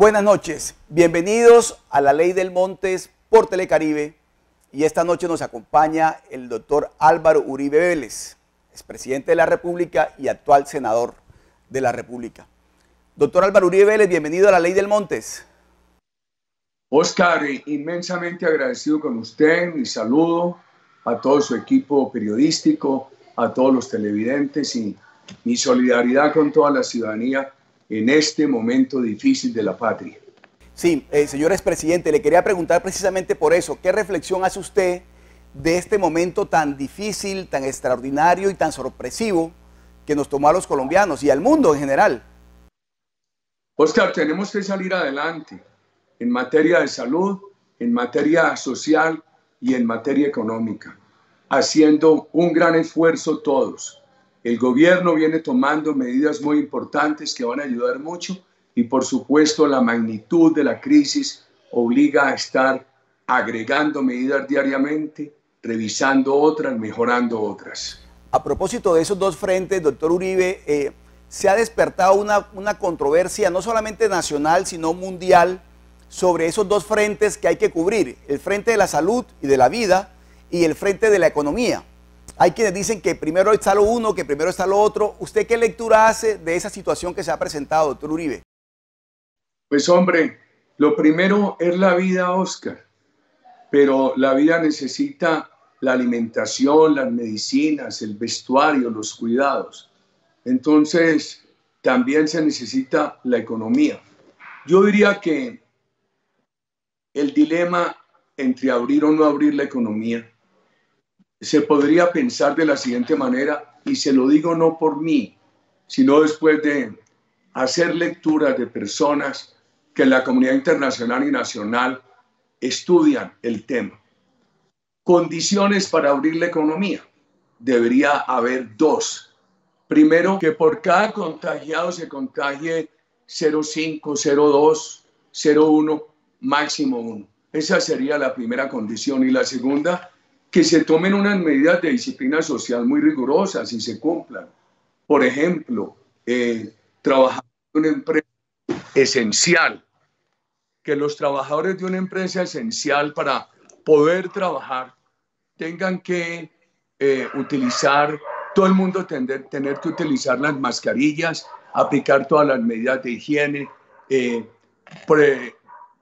Buenas noches, bienvenidos a La Ley del Montes por Telecaribe y esta noche nos acompaña el doctor Álvaro Uribe Vélez, expresidente de la República y actual senador de la República. Doctor Álvaro Uribe Vélez, bienvenido a La Ley del Montes. Oscar, inmensamente agradecido con usted, mi saludo a todo su equipo periodístico, a todos los televidentes y mi solidaridad con toda la ciudadanía en este momento difícil de la patria. Sí, señor expresidente, le quería preguntar precisamente por eso, ¿qué reflexión hace usted de este momento tan difícil, tan extraordinario y tan sorpresivo que nos tomó a los colombianos y al mundo en general? Oscar, tenemos que salir adelante en materia de salud, en materia social y en materia económica, haciendo un gran esfuerzo todos. El gobierno viene tomando medidas muy importantes que van a ayudar mucho y por supuesto la magnitud de la crisis obliga a estar agregando medidas diariamente, revisando otras, mejorando otras. A propósito de esos dos frentes, doctor Uribe, se ha despertado una controversia no solamente nacional sino mundial sobre esos dos frentes que hay que cubrir, el frente de la salud y de la vida y el frente de la economía. Hay quienes dicen que primero está lo uno, que primero está lo otro. ¿Usted qué lectura hace de esa situación que se ha presentado, doctor Uribe? Pues hombre, lo primero es la vida, Oscar, pero la vida necesita la alimentación, las medicinas, el vestuario, los cuidados. Entonces, también se necesita la economía. Yo diría que el dilema entre abrir o no abrir la economía se podría pensar de la siguiente manera, y se lo digo no por mí, sino después de hacer lecturas de personas que en la comunidad internacional y nacional estudian el tema. Condiciones para abrir la economía. Debería haber dos. Primero, que por cada contagiado se contagie 0,5, 0,2, 0,1, máximo 1. Esa sería la primera condición. Y la segunda, que se tomen unas medidas de disciplina social muy rigurosas y se cumplan. Por ejemplo, trabajar en una empresa esencial, que los trabajadores de una empresa esencial para poder trabajar tengan que utilizar, todo el mundo tener que utilizar las mascarillas, aplicar todas las medidas de higiene,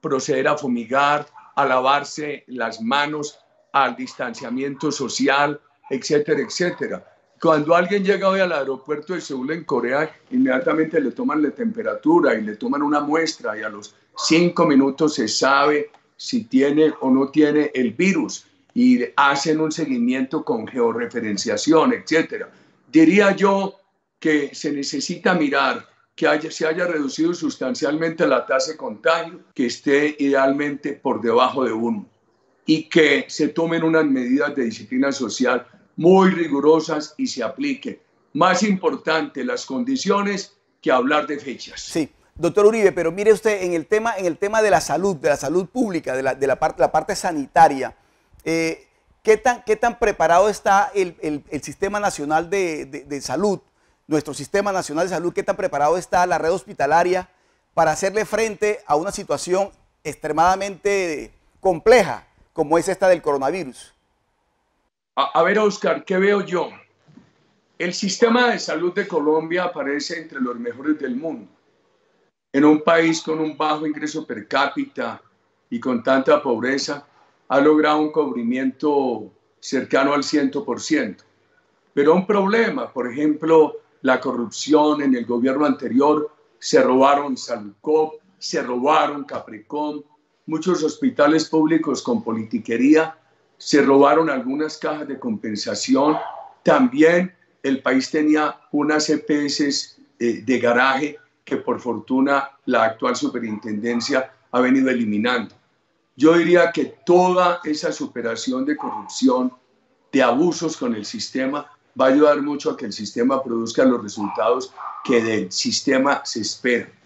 proceder a fumigar, a lavarse las manos, al distanciamiento social, etcétera, etcétera. Cuando alguien llega hoy al aeropuerto de Seúl en Corea, inmediatamente le toman la temperatura y le toman una muestra y a los 5 minutos se sabe si tiene o no tiene el virus y hacen un seguimiento con georreferenciación, etcétera. Diría yo que se necesita mirar que se haya reducido sustancialmente la tasa de contagio, que esté idealmente por debajo de 1 y que se tomen unas medidas de disciplina social muy rigurosas y se apliquen. Más importante las condiciones que hablar de fechas. Sí, doctor Uribe, pero mire usted, en el tema de la salud pública, de la parte sanitaria, ¿qué tan preparado está el Sistema Nacional de Salud, nuestro Sistema Nacional de Salud, qué tan preparado está la red hospitalaria para hacerle frente a una situación extremadamente compleja como es esta del coronavirus? A ver, Oscar, ¿qué veo yo? El sistema de salud de Colombia aparece entre los mejores del mundo. En un país con un bajo ingreso per cápita y con tanta pobreza, ha logrado un cubrimiento cercano al 100%. Pero un problema, por ejemplo, la corrupción en el gobierno anterior, se robaron Saludcop, se robaron Capricom, muchos hospitales públicos con politiquería, se robaron algunas cajas de compensación. También el país tenía unas EPS de garaje que por fortuna la actual superintendencia ha venido eliminando. Yo diría que toda esa superación de corrupción, de abusos con el sistema, va a ayudar mucho a que el sistema produzca los resultados que del sistema se esperan.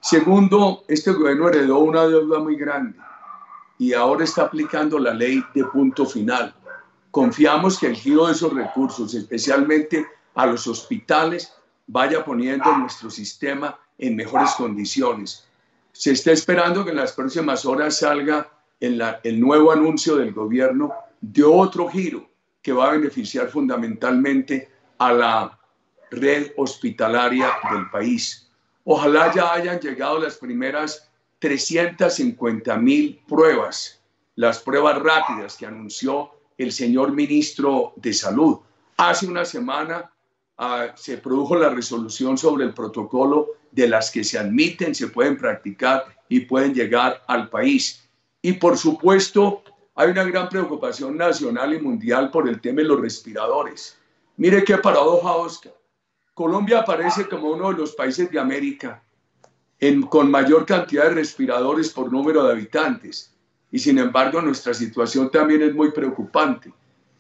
Segundo, este gobierno heredó una deuda muy grande y ahora está aplicando la ley de punto final. Confiamos que el giro de esos recursos, especialmente a los hospitales, vaya poniendo nuestro sistema en mejores condiciones. Se está esperando que en las próximas horas salga el nuevo anuncio del gobierno de otro giro que va a beneficiar fundamentalmente a la red hospitalaria del país. Ojalá ya hayan llegado las primeras 350.000 pruebas, las pruebas rápidas que anunció el señor ministro de Salud. Hace una semana se produjo la resolución sobre el protocolo de las que se admiten, se pueden practicar y pueden llegar al país. Y por supuesto, hay una gran preocupación nacional y mundial por el tema de los respiradores. Mire qué paradoja, Oscar. Colombia aparece como uno de los países de América con mayor cantidad de respiradores por número de habitantes. Y sin embargo, nuestra situación también es muy preocupante,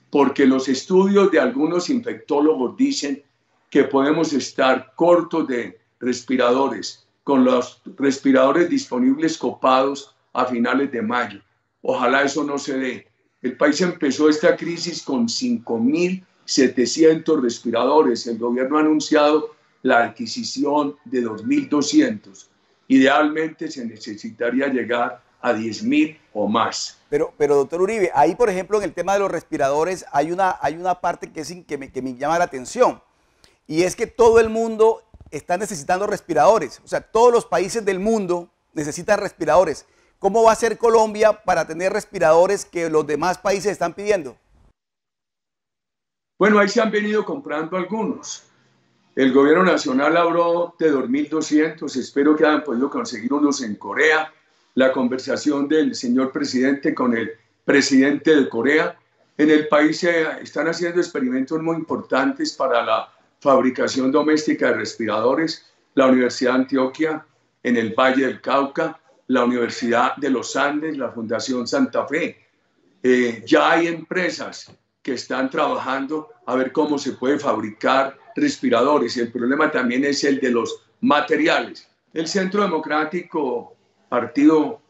porque los estudios de algunos infectólogos dicen que podemos estar cortos de respiradores, con los respiradores disponibles copados a finales de mayo. Ojalá eso no se dé. El país empezó esta crisis con 5.700 respiradores. El gobierno ha anunciado la adquisición de 2.200. Idealmente se necesitaría llegar a 10.000 o más. Pero doctor Uribe, ahí por ejemplo en el tema de los respiradores hay una parte que me llama la atención, y es que todo el mundo está necesitando respiradores, o sea, todos los países del mundo necesitan respiradores. ¿Cómo va a ser Colombia para tener respiradores que los demás países están pidiendo? Bueno, ahí se han venido comprando algunos. El gobierno nacional habló de 2.200, espero que hayan podido conseguir unos en Corea. La conversación del señor presidente con el presidente de Corea. En el país se están haciendo experimentos muy importantes para la fabricación doméstica de respiradores. La Universidad de Antioquia, en el Valle del Cauca, la Universidad de los Andes, la Fundación Santa Fe. Ya hay empresas que están trabajando a ver cómo se puede fabricar respiradores. El problema también es el de los materiales. El Centro Democrático, partido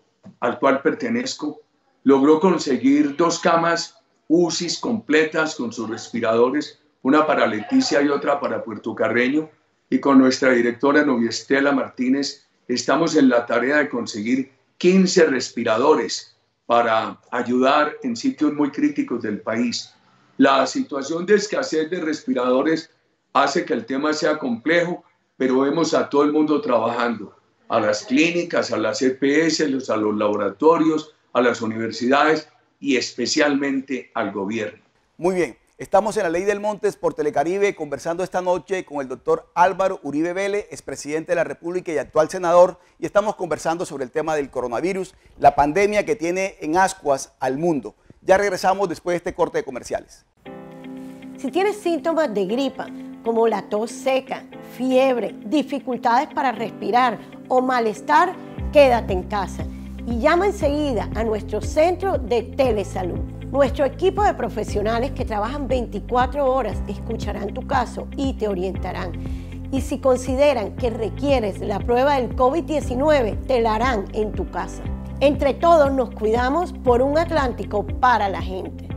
al cual pertenezco, logró conseguir 2 camas UCI completas con sus respiradores, una para Leticia y otra para Puerto Carreño, y con nuestra directora Novia Estela Martínez estamos en la tarea de conseguir 15 respiradores para ayudar en sitios muy críticos del país. La situación de escasez de respiradores hace que el tema sea complejo, pero vemos a todo el mundo trabajando, a las clínicas, a las EPS, a los laboratorios, a las universidades y especialmente al gobierno. Muy bien, estamos en la Ley del Montes por Telecaribe conversando esta noche con el doctor Álvaro Uribe Vélez, expresidente de la República y actual senador, y estamos conversando sobre el tema del coronavirus, la pandemia que tiene en ascuas al mundo. Ya regresamos después de este corte de comerciales. Si tienes síntomas de gripa, como la tos seca, fiebre, dificultades para respirar o malestar, quédate en casa y llama enseguida a nuestro centro de telesalud. Nuestro equipo de profesionales que trabajan 24 horas escucharán tu caso y te orientarán. Y si consideran que requieres la prueba del COVID-19, te la harán en tu casa. Entre todos nos cuidamos por un Atlántico para la gente.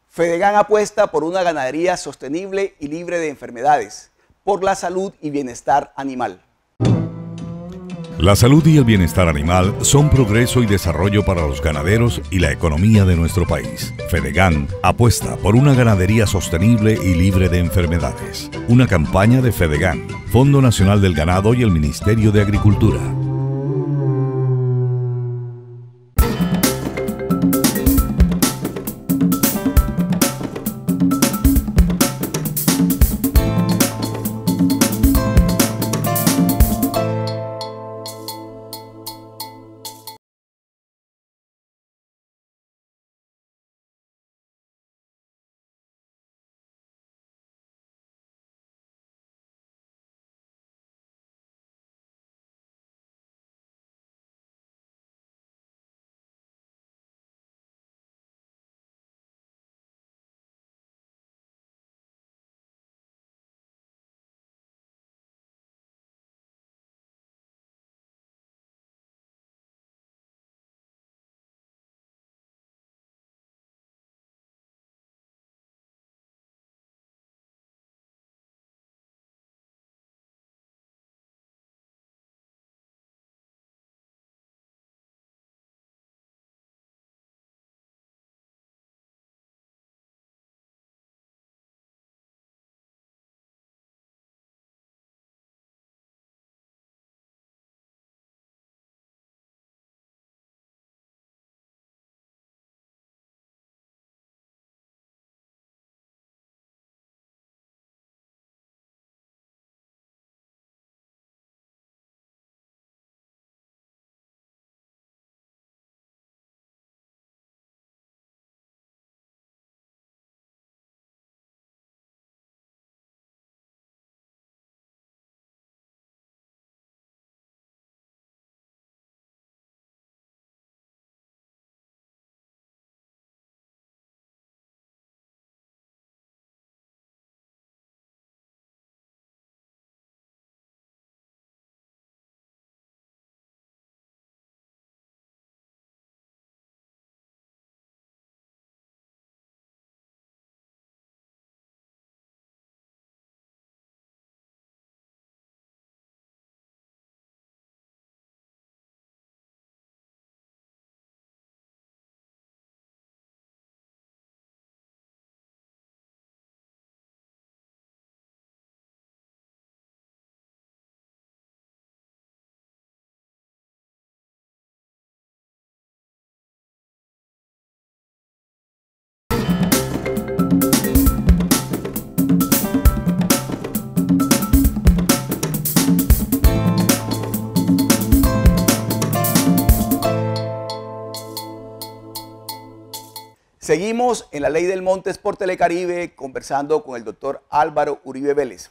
Fedegan apuesta por una ganadería sostenible y libre de enfermedades, por la salud y bienestar animal. La salud y el bienestar animal son progreso y desarrollo para los ganaderos y la economía de nuestro país. Fedegan apuesta por una ganadería sostenible y libre de enfermedades. Una campaña de Fedegan, Fondo Nacional del Ganado y el Ministerio de Agricultura. Seguimos en La Ley del Montes por Telecaribe conversando con el doctor Álvaro Uribe Vélez.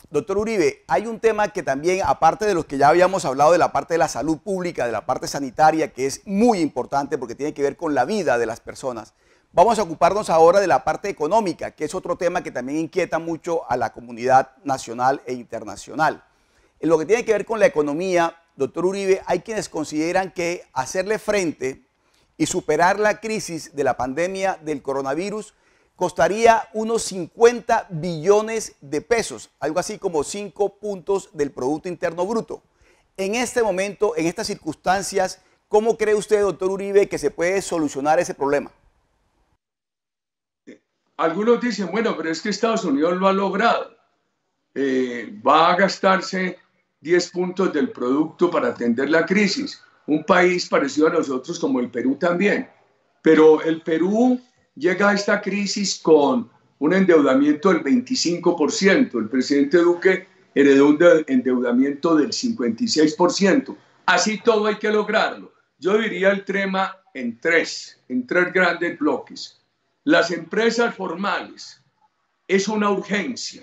Doctor Uribe, hay un tema que también, aparte de los que ya habíamos hablado de la parte de la salud pública, de la parte sanitaria, que es muy importante porque tiene que ver con la vida de las personas, vamos a ocuparnos ahora de la parte económica, que es otro tema que también inquieta mucho a la comunidad nacional e internacional. En lo que tiene que ver con la economía, doctor Uribe, hay quienes consideran que hacerle frente y superar la crisis de la pandemia del coronavirus costaría unos 50 billones de pesos, algo así como 5 puntos del Producto Interno Bruto. En este momento, en estas circunstancias, ¿cómo cree usted, doctor Uribe, que se puede solucionar ese problema? Algunos dicen, bueno, pero es que Estados Unidos lo ha logrado. Va a gastarse 10 puntos del producto para atender la crisis. Un país parecido a nosotros como el Perú también. Pero el Perú llega a esta crisis con un endeudamiento del 25%. El presidente Duque heredó un endeudamiento del 56%. Así todo hay que lograrlo. Yo diría el tema en tres grandes bloques. Las empresas formales es una urgencia.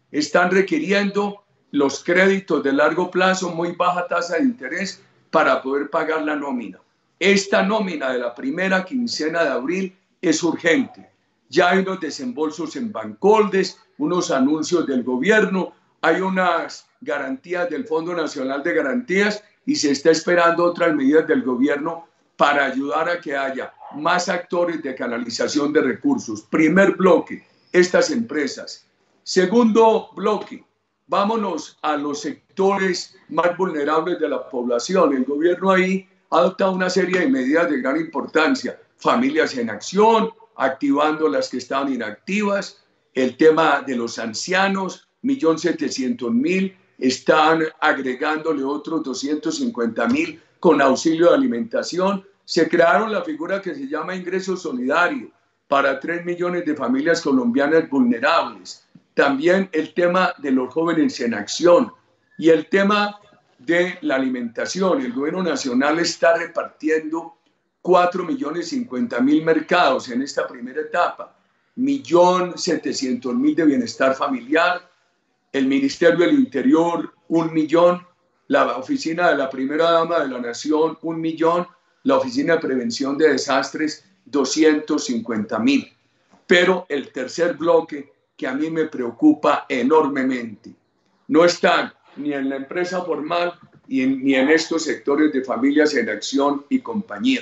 Están requiriendo los créditos de largo plazo, muy baja tasa de interés, para poder pagar la nómina. Esta nómina de la primera quincena de abril es urgente. Ya hay unos desembolsos en Bancoldes, unos anuncios del gobierno, hay unas garantías del Fondo Nacional de Garantías y se está esperando otras medidas del gobierno para ayudar a que haya más actores de canalización de recursos. Primer bloque, estas empresas. Segundo bloque, vámonos a los sectores más vulnerables de la población. El gobierno ahí ha adoptado una serie de medidas de gran importancia. Familias en acción, activando las que estaban inactivas. El tema de los ancianos, 1.700.000. Están agregándole otros 250.000 con auxilio de alimentación. Se crearon la figura que se llama ingreso solidario para 3 millones de familias colombianas vulnerables. También el tema de los jóvenes en acción y el tema de la alimentación. El gobierno nacional está repartiendo 4.050.000 mercados en esta primera etapa, 1.700.000 de bienestar familiar, el Ministerio del Interior 1 millón, la Oficina de la Primera Dama de la Nación 1 millón, la Oficina de Prevención de Desastres 250.000. Pero el tercer bloque que a mí me preocupa enormemente, no están ni en la empresa formal ni en estos sectores de familias en acción y compañía.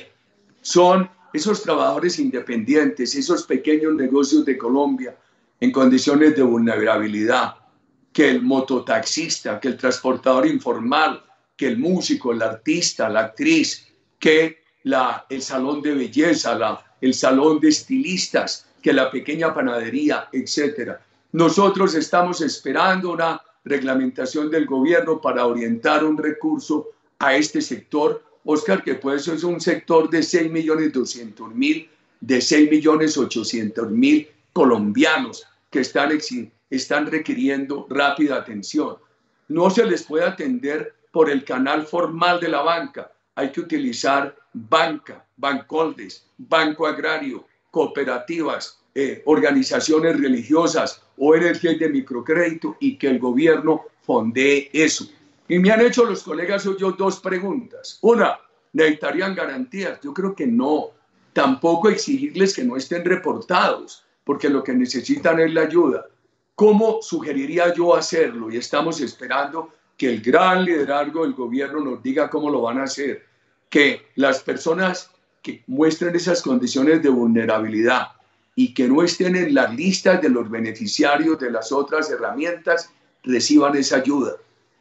Son esos trabajadores independientes, esos pequeños negocios de Colombia en condiciones de vulnerabilidad, que el mototaxista, que el transportador informal, que el músico, el artista, la actriz, que el salón de belleza, el salón de estilistas, que la pequeña panadería, etc. Nosotros estamos esperando una reglamentación del gobierno para orientar un recurso a este sector, Oscar, que puede ser un sector de 6.200.000, de 6.800.000 colombianos que están requiriendo rápida atención. No se les puede atender por el canal formal de la banca. Hay que utilizar banca, Bancoldes, Banco Agrario, cooperativas, organizaciones religiosas, ONG de microcrédito y que el gobierno fondee eso. Y me han hecho los colegas suyos dos preguntas. Una, ¿necesitarían garantías? Yo creo que no. Tampoco exigirles que no estén reportados, porque lo que necesitan es la ayuda. ¿Cómo sugeriría yo hacerlo? Y estamos esperando que el gran liderazgo del gobierno nos diga cómo lo van a hacer. Que las personas que muestren esas condiciones de vulnerabilidad y que no estén en las listas de los beneficiarios de las otras herramientas reciban esa ayuda.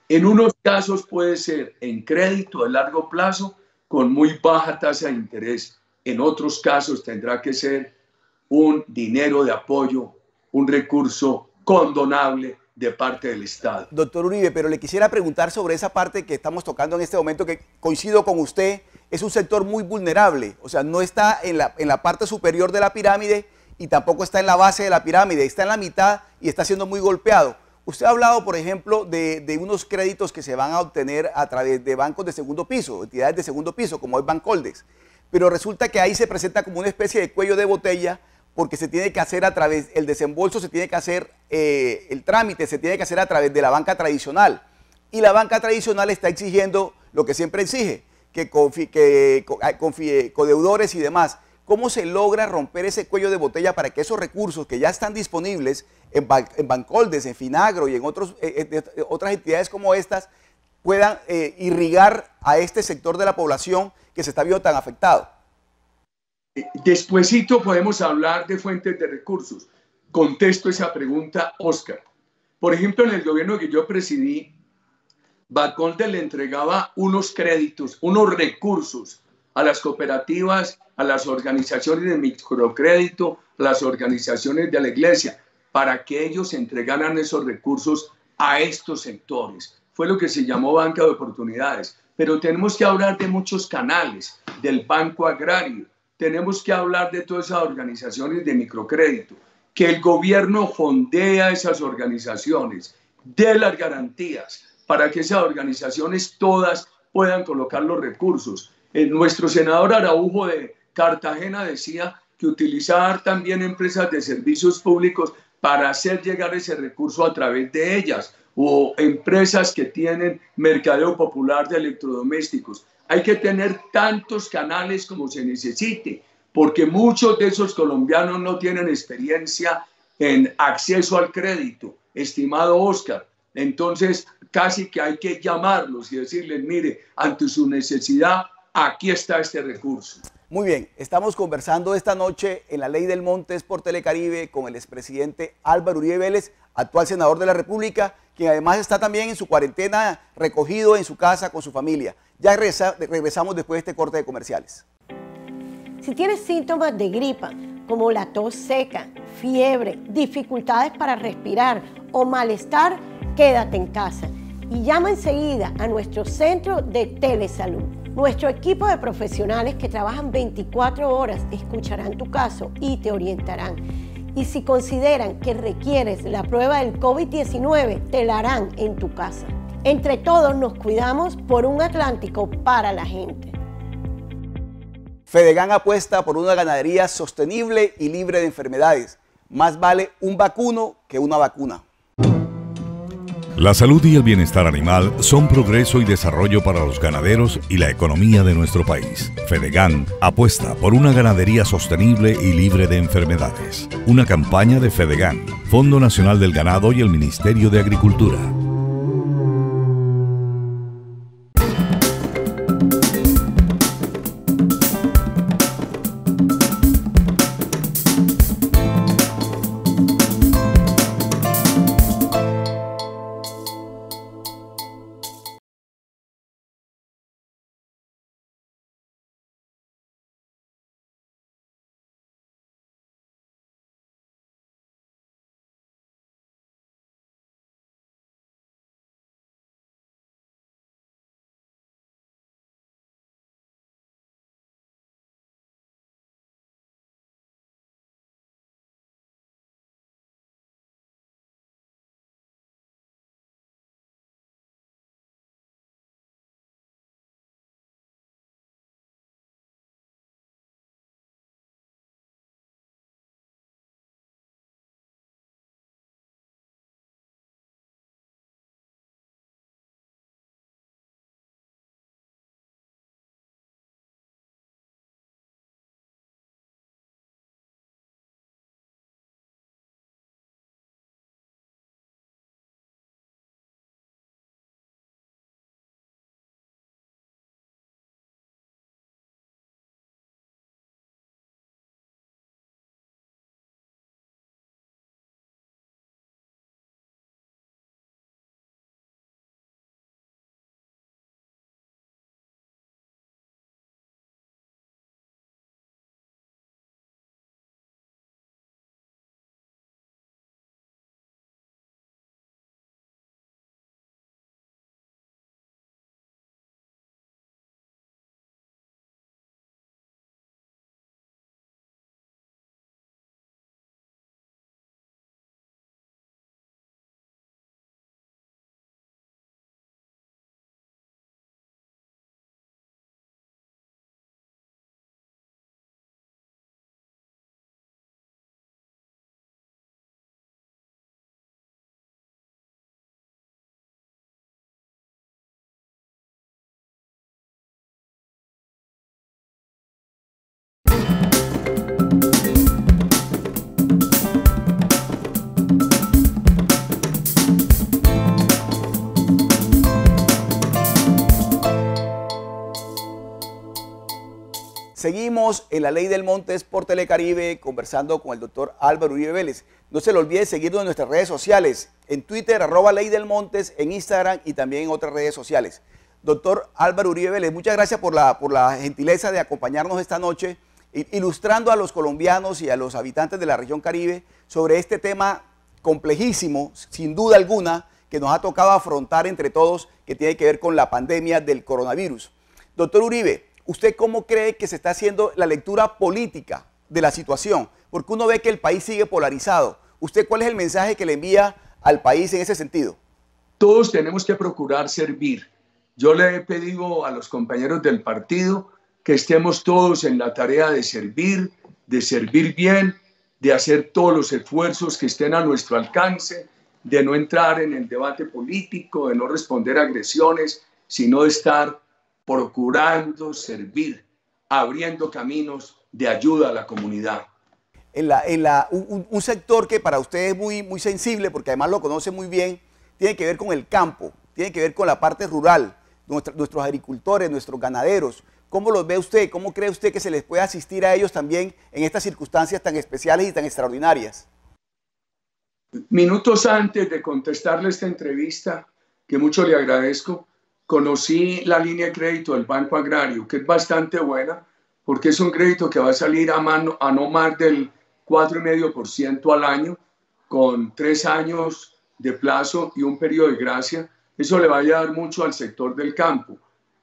En unos casos puede ser en crédito de largo plazo con muy baja tasa de interés. En otros casos tendrá que ser un dinero de apoyo, un recurso condonable de parte del Estado. Doctor Uribe, pero le quisiera preguntar sobre esa parte que estamos tocando en este momento, que coincido con usted, es un sector muy vulnerable, o sea, no está en la parte superior de la pirámide y tampoco está en la base de la pirámide, está en la mitad y está siendo muy golpeado. Usted ha hablado, por ejemplo, de unos créditos que se van a obtener a través de bancos de segundo piso, entidades de segundo piso, como es Bancoldes. pero resulta que ahí se presenta como una especie de cuello de botella porque se tiene que hacer a través, el desembolso se tiene que hacer, el trámite se tiene que hacer a través de la banca tradicional. Y la banca tradicional está exigiendo lo que siempre exige, que codeudores y demás. ¿Cómo se logra romper ese cuello de botella para que esos recursos que ya están disponibles en Bancoldes, en Finagro y en otras entidades como estas puedan irrigar a este sector de la población que se está viendo tan afectado? Despuésito podemos hablar de fuentes de recursos. Contesto esa pregunta, Oscar. Por ejemplo, en el gobierno que yo presidí, Bancoldes le entregaba unos créditos, unos recursos a las cooperativas, a las organizaciones de microcrédito, a las organizaciones de la iglesia, para que ellos entregaran esos recursos a estos sectores. Fue lo que se llamó banca de oportunidades. Pero tenemos que hablar de muchos canales, del Banco Agrario, tenemos que hablar de todas esas organizaciones de microcrédito, que el gobierno fondea esas organizaciones, dé las garantías para que esas organizaciones todas puedan colocar los recursos. Nuestro senador Araujo de Cartagena decía que utilizar también empresas de servicios públicos para hacer llegar ese recurso a través de ellas, o empresas que tienen mercadeo popular de electrodomésticos. Hay que tener tantos canales como se necesite, porque muchos de esos colombianos no tienen experiencia en acceso al crédito, estimado Oscar. Entonces, casi que hay que llamarlos y decirles, mire, ante su necesidad, aquí está este recurso. Muy bien, estamos conversando esta noche en La Ley del Montes por Telecaribe con el expresidente Álvaro Uribe Vélez, actual senador de la República, quien además está también en su cuarentena, recogido en su casa con su familia. Ya regresamos después de este corte de comerciales. Si tienes síntomas de gripa, como la tos seca, fiebre, dificultades para respirar o malestar, quédate en casa y llama enseguida a nuestro centro de telesalud. Nuestro equipo de profesionales que trabajan 24 horas escucharán tu caso y te orientarán. Y si consideran que requieres la prueba del COVID-19, te la harán en tu casa. Entre todos nos cuidamos por un Atlántico para la gente. Fedegan apuesta por una ganadería sostenible y libre de enfermedades. Más vale un vacuno que una vacuna. La salud y el bienestar animal son progreso y desarrollo para los ganaderos y la economía de nuestro país. Fedegan apuesta por una ganadería sostenible y libre de enfermedades. Una campaña de Fedegan, Fondo Nacional del Ganado y el Ministerio de Agricultura. Seguimos en La Ley del Montes por Telecaribe conversando con el doctor Álvaro Uribe Vélez. No se le olvide seguirnos en nuestras redes sociales, en Twitter, @Ley del Montes, en Instagram y también en otras redes sociales. Doctor Álvaro Uribe Vélez, muchas gracias por la gentileza de acompañarnos esta noche, ilustrando a los colombianos y a los habitantes de la región Caribe sobre este tema complejísimo, sin duda alguna, que nos ha tocado afrontar entre todos, que tiene que ver con la pandemia del coronavirus. Doctor Uribe, ¿usted cómo cree que se está haciendo la lectura política de la situación? Porque uno ve que el país sigue polarizado. ¿Usted cuál es el mensaje que le envía al país en ese sentido? Todos tenemos que procurar servir. Yo le he pedido a los compañeros del partido que estemos todos en la tarea de servir bien, de hacer todos los esfuerzos que estén a nuestro alcance, de no entrar en el debate político, de no responder a agresiones, sino de estar procurando servir, abriendo caminos de ayuda a la comunidad. Un sector que para usted es muy sensible, porque además lo conoce muy bien, tiene que ver con el campo, tiene que ver con la parte rural, nuestros agricultores, nuestros ganaderos. ¿Cómo los ve usted? ¿Cómo cree usted que se les puede asistir a ellos también en estas circunstancias tan especiales y tan extraordinarias? Minutos antes de contestarle esta entrevista, que mucho le agradezco, conocí la línea de crédito del Banco Agrario, que es bastante buena, porque es un crédito que va a salir a no más del 4,5% al año, con 3 años de plazo y un periodo de gracia. Eso le va a ayudar mucho al sector del campo.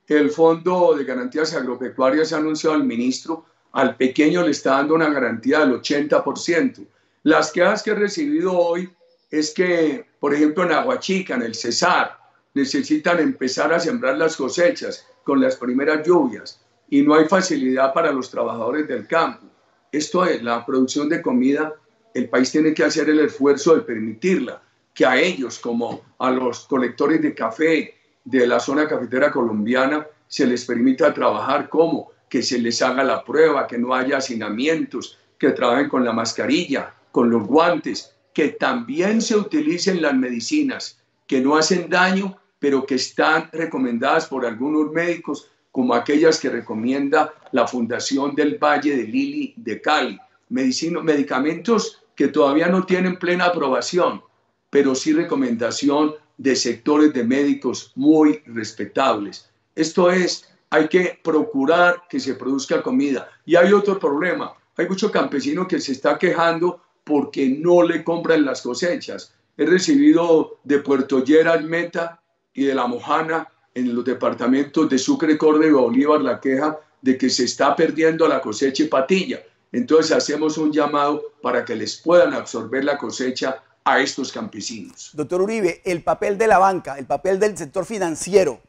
El Fondo de Garantías Agropecuarias ha anunciado al ministro, al pequeño le está dando una garantía del 80%. Las quejas que he recibido hoy es que, por ejemplo, en Aguachica, en el Cesar, necesitan empezar a sembrar las cosechas con las primeras lluvias y no hay facilidad para los trabajadores del campo. Esto es, la producción de comida, el país tiene que hacer el esfuerzo de permitirla, que a ellos, como a los colectores de café de la zona cafetera colombiana, se les permita trabajar, como que se les haga la prueba, que no haya hacinamientos, que trabajen con la mascarilla, con los guantes, que también se utilicen las medicinas que no hacen daño, pero que están recomendadas por algunos médicos, como aquellas que recomienda la Fundación del Valle del Lili de Cali. Medicamentos que todavía no tienen plena aprobación, pero sí recomendación de sectores de médicos muy respetables. Esto es, hay que procurar que se produzca comida. Y hay otro problema, hay mucho campesino que se está quejando porque no le compran las cosechas. He recibido de Puerto Lleras, Meta y de La Mojana, en los departamentos de Sucre, Córdoba y Bolívar, la queja de que se está perdiendo la cosecha y patilla. Entonces hacemos un llamado para que les puedan absorber la cosecha a estos campesinos. Doctor Uribe, el papel de la banca, el papel del sector financiero,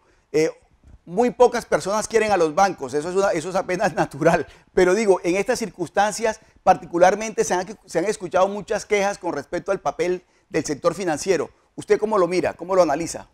muy pocas personas quieren a los bancos, eso es apenas natural, pero digo, en estas circunstancias particularmente se han escuchado muchas quejas con respecto al papel del sector financiero. ¿Usted cómo lo mira, cómo lo analiza?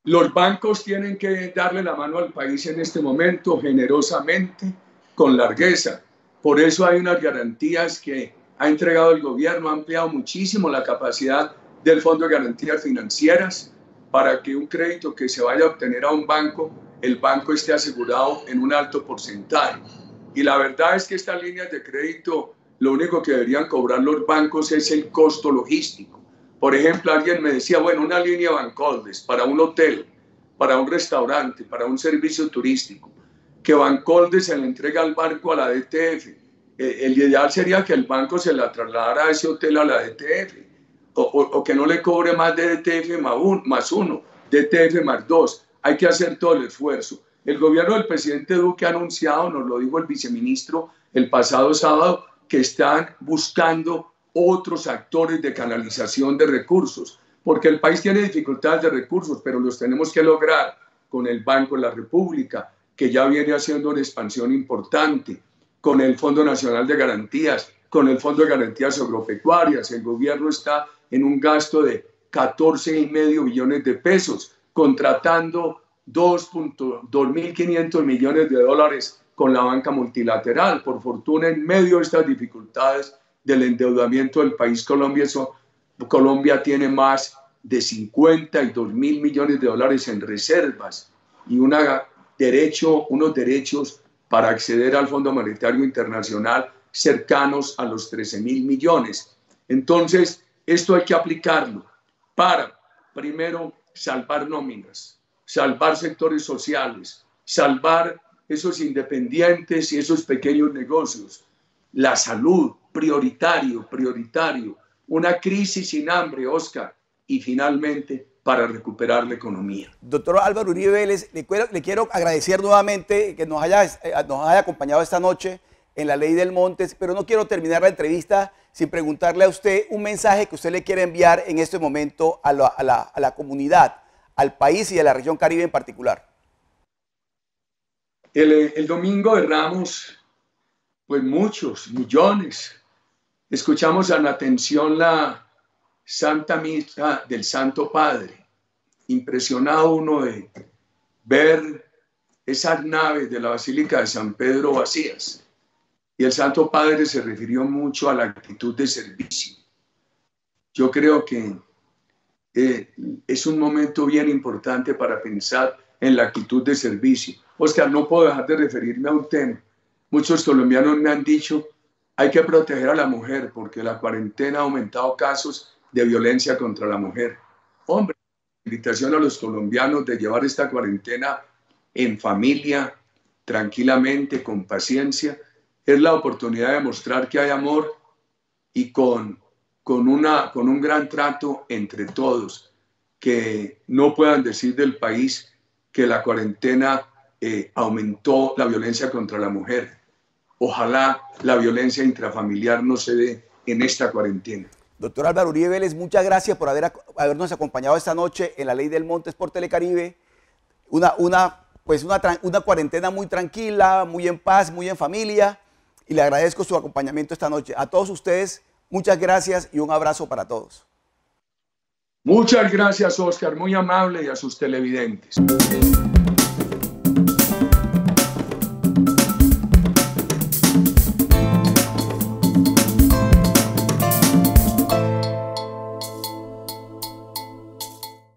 Los bancos tienen que darle la mano al país en este momento generosamente, con largueza. Por eso hay unas garantías que ha entregado el gobierno, ha ampliado muchísimo la capacidad del Fondo de Garantías Financieras para que un crédito que se vaya a obtener a un banco, el banco esté asegurado en un alto porcentaje. Y la verdad es que estas líneas de crédito, lo único que deberían cobrar los bancos es el costo logístico. Por ejemplo, alguien me decía, bueno, una línea Bancoldes para un hotel, para un restaurante, para un servicio turístico, que Bancoldes se le entrega al banco a la DTF. El ideal sería que el banco se la trasladara a ese hotel a la DTF, o que no le cobre más de DTF más uno, DTF más 2. Hay que hacer todo el esfuerzo. El gobierno del presidente Duque ha anunciado, nos lo dijo el viceministro el pasado sábado, que están buscando otros actores de canalización de recursos, porque el país tiene dificultades de recursos, pero los tenemos que lograr con el Banco de la República, que ya viene haciendo una expansión importante, con el Fondo Nacional de Garantías, con el Fondo de Garantías Agropecuarias. El gobierno está en un gasto de 14,5 billones de pesos, contratando 2.500 millones de dólares con la banca multilateral. Por fortuna, en medio de estas dificultades del endeudamiento del país Colombia tiene más de 52.000 millones de dólares en reservas y unos derechos para acceder al Fondo Monetario Internacional cercanos a los 13.000 millones. Entonces, esto hay que aplicarlo para, primero, salvar nóminas, salvar sectores sociales, salvar esos independientes y esos pequeños negocios, la salud, prioritario, una crisis sin hambre, Oscar, y finalmente para recuperar la economía. Doctor Álvaro Uribe Vélez, le quiero agradecer nuevamente que nos haya acompañado esta noche en la Ley del Montes, pero no quiero terminar la entrevista sin preguntarle a usted un mensaje que usted le quiere enviar en este momento a la comunidad, al país y a la región Caribe en particular. El domingo de Ramos, pues muchos, millones, escuchamos en atención la Santa Misa del Santo Padre. Impresionado uno de ver esas naves de la Basílica de San Pedro vacías. Y el Santo Padre se refirió mucho a la actitud de servicio. Yo creo que es un momento bien importante para pensar en la actitud de servicio. Oscar, no puedo dejar de referirme a un tema. Muchos colombianos me han dicho, hay que proteger a la mujer porque la cuarentena ha aumentado casos de violencia contra la mujer. Hombre, invitación a los colombianos de llevar esta cuarentena en familia, tranquilamente, con paciencia. Es la oportunidad de mostrar que hay amor y con un gran trato entre todos, que no puedan decir del país que la cuarentena aumentó la violencia contra la mujer. Ojalá la violencia intrafamiliar no se dé en esta cuarentena. Doctor Álvaro Uribe Vélez, muchas gracias por habernos acompañado esta noche en la Ley del Montes por Telecaribe. Una cuarentena muy tranquila, muy en paz, muy en familia. Y le agradezco su acompañamiento esta noche. A todos ustedes, muchas gracias y un abrazo para todos. Muchas gracias, Oscar, muy amable, y a sus televidentes.